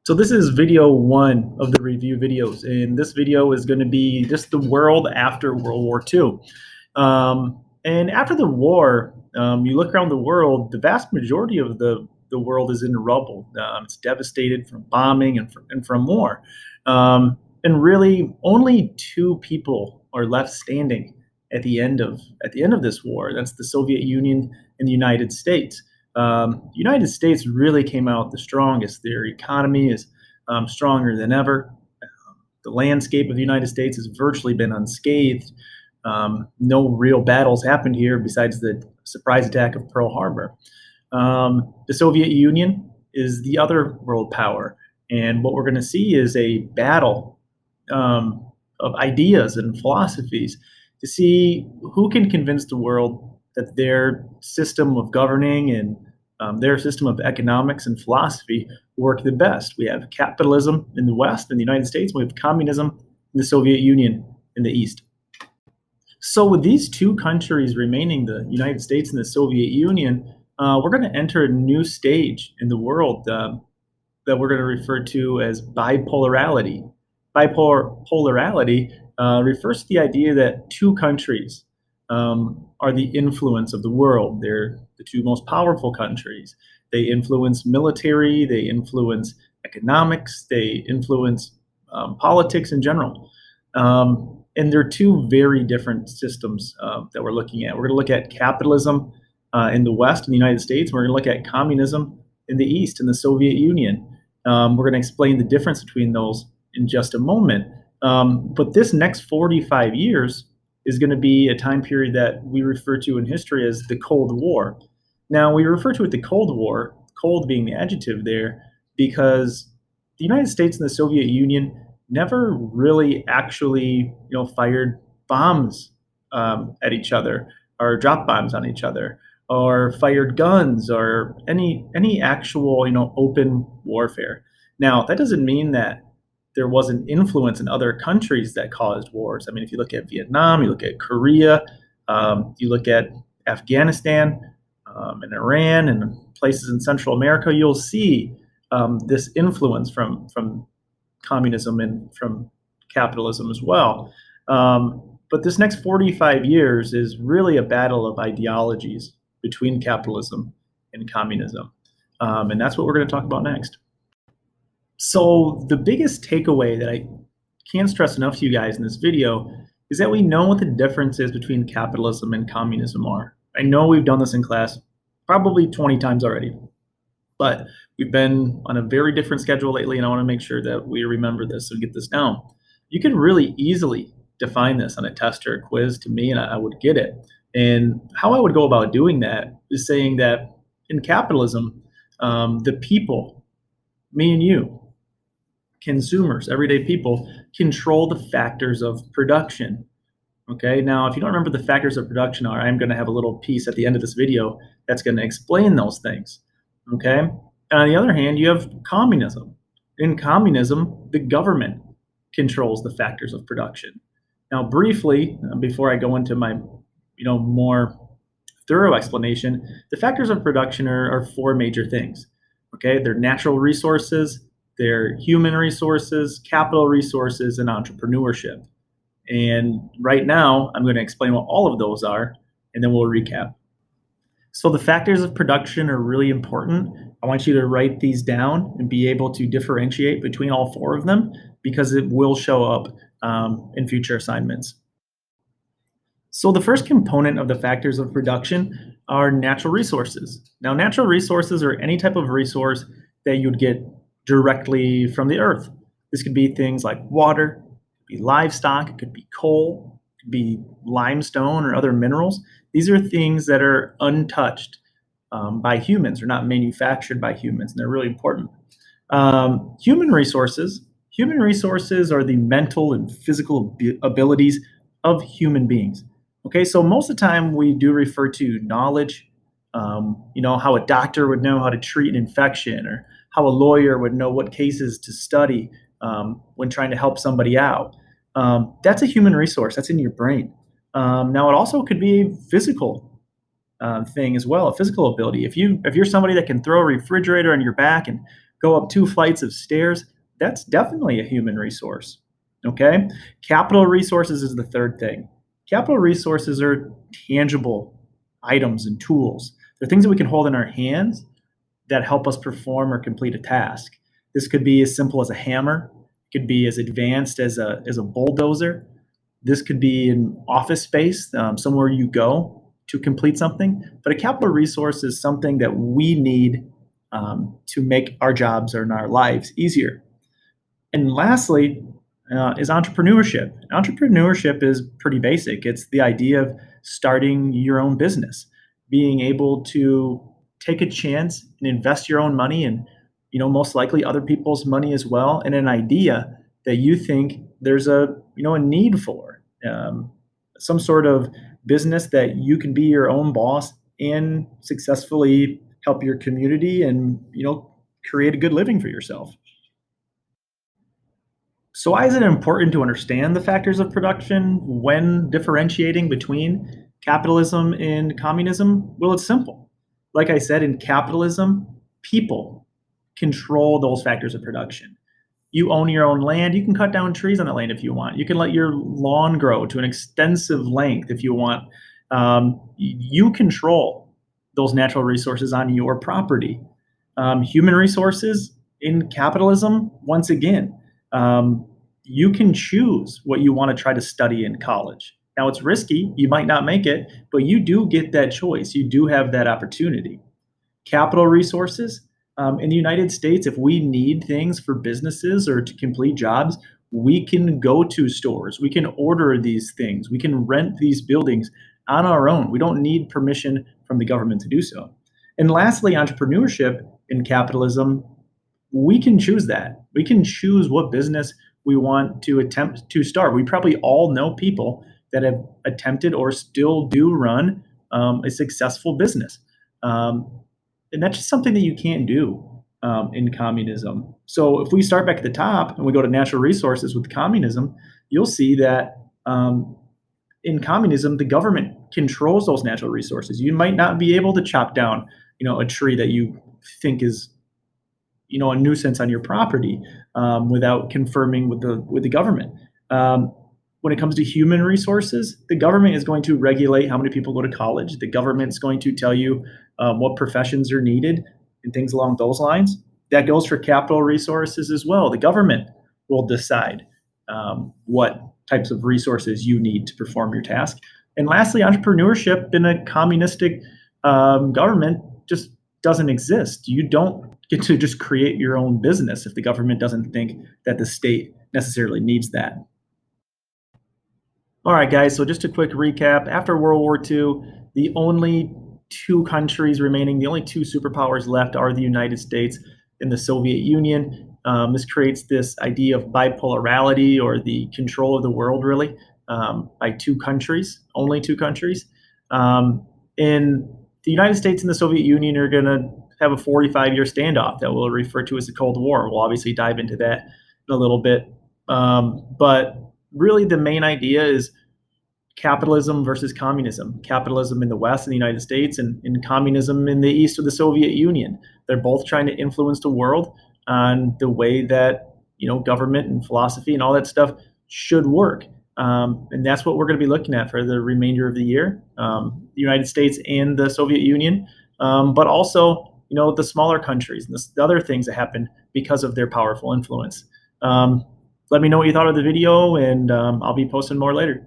So this is video one of the review videos, and this video is going to be just the world after World War II. And after the war, you look around the world, the vast majority of the world is in rubble. It's devastated from bombing and from war. And really, only two people are left standing at the end of this war. That's the Soviet Union and the United States. The United States really came out the strongest. Their economy is stronger than ever. The landscape of the United States has virtually been unscathed. No real battles happened here besides the surprise attack of Pearl Harbor. The Soviet Union is the other world power. And what we're going to see is a battle of ideas and philosophies to see who can convince the world that their system of governing and their system of economics and philosophy work the best. We have capitalism in the West, in the United States. We have communism in the Soviet Union in the East. So with these two countries remaining, the United States and the Soviet Union, we're going to enter a new stage in the world that we're going to refer to as bipolarity. Bipolarity refers to the idea that two countries are the influence of the world. They're the two most powerful countries. They influence military, they influence economics, they influence politics in general. And they're two very different systems that we're looking at. We're going to look at capitalism in the West, in the United States. We're going to look at communism in the East, in the Soviet Union. We're going to explain the difference between those in just a moment. But this next 45 years is going to be a time period that we refer to in history as the Cold War. Now, we refer to it the Cold War, cold being the adjective there, because the United States and the Soviet Union never really actually, fired bombs at each other, or dropped bombs on each other, or fired guns, or any actual, open warfare. Now, that doesn't mean that there wasn't influence in other countries that caused wars. I mean, if you look at Vietnam, you look at Korea, you look at Afghanistan and Iran and places in Central America, you'll see this influence from communism and from capitalism as well. But this next 45 years is really a battle of ideologies between capitalism and communism. And that's what we're going to talk about next. So the biggest takeaway that I can't stress enough to you guys in this video is that we know what the differences between capitalism and communism are. I know we've done this in class probably 20 times already, but we've been on a very different schedule lately, and I want to make sure that we remember this and get this down. You can really easily define this on a test or a quiz to me, and I would get it. And how I would go about doing that is saying that in capitalism, the people, me and you, consumers, everyday people, control the factors of production. Okay, now if you don't remember the factors of production are, I'm going to have a little piece at the end of this video that's going to explain those things. Okay, and on the other hand, you have communism. In communism, the government controls the factors of production. Now, briefly, before I go into my more thorough explanation, the factors of production are four major things. Okay, they're natural resources, they're human resources, capital resources, and entrepreneurship. And right now, I'm going to explain what all of those are, and then we'll recap. So the factors of production are really important. I want you to write these down and be able to differentiate between all four of them, because it will show up in future assignments. So the first component of the factors of production are natural resources. Now, natural resources are any type of resource that you'd get directly from the earth. This could be things like water, it could be livestock, it could be coal, it could be limestone or other minerals. These are things that are untouched by humans or not manufactured by humans, and they're really important. Human resources are the mental and physical abilities of human beings. Okay, so most of the time we do refer to knowledge, how a doctor would know how to treat an infection, or how a lawyer would know what cases to study when trying to help somebody out. That's a human resource. That's in your brain. Now, it also could be a physical thing as well, a physical ability. If you're somebody that can throw a refrigerator on your back and go up 2 flights of stairs, that's definitely a human resource. Okay? Capital resources is the third thing. Capital resources are tangible items and tools. They're things that we can hold in our hands that help us perform or complete a task. This could be as simple as a hammer, it could be as advanced as a bulldozer. This could be an office space, somewhere you go to complete something. But a capital resource is something that we need to make our jobs or our lives easier. And lastly, is entrepreneurship. Entrepreneurship is pretty basic. It's the idea of starting your own business, being able to take a chance and invest your own money and, most likely other people's money as well, in an idea that you think there's a need for, some sort of business that you can be your own boss and successfully help your community and, create a good living for yourself. So why is it important to understand the factors of production when differentiating between capitalism and communism? Well, it's simple. Like I said, in capitalism, people control those factors of production. You own your own land. You can cut down trees on that land if you want. You can let your lawn grow to an extensive length if you want. You control those natural resources on your property. Human resources in capitalism, once again, you can choose what you want to try to study in college. Now, it's risky. You might not make it, but you do get that choice. You do have that opportunity. Capital resources in the United States, if we need things for businesses or to complete jobs, we can go to stores. We can order these things. We can rent these buildings on our own. We don't need permission from the government to do so. And lastly, entrepreneurship in capitalism, we can choose that. We can choose what business we want to attempt to start. We probably all know people that have attempted or still do run a successful business. And that's just something that you can't do in communism. So if we start back at the top and we go to natural resources with communism, you'll see that in communism, the government controls those natural resources. You might not be able to chop down, a tree that you think is a nuisance on your property without confirming with the government. When it comes to human resources, the government is going to regulate how many people go to college. The government's going to tell you what professions are needed and things along those lines. That goes for capital resources as well. The government will decide what types of resources you need to perform your task. And lastly, entrepreneurship in a communistic government just doesn't exist. You don't get to just create your own business if the government doesn't think that the state necessarily needs that. All right, guys, so just a quick recap. After World War II, the only two countries remaining, the only two superpowers left are the United States and the Soviet Union. This creates this idea of bipolarity, or the control of the world, really, by two countries, only two countries. In the United States and the Soviet Union are going to have a 45-year standoff that we'll refer to as the Cold War. We'll obviously dive into that in a little bit. But really the main idea is capitalism versus communism. Capitalism in the West in the United States, and communism in the East of the Soviet Union. They're both trying to influence the world on the way that government and philosophy and all that stuff should work. And that's what we're going to be looking at for the remainder of the year. The United States and the Soviet Union, but also the smaller countries and the other things that happen because of their powerful influence. Let me know what you thought of the video, and I'll be posting more later.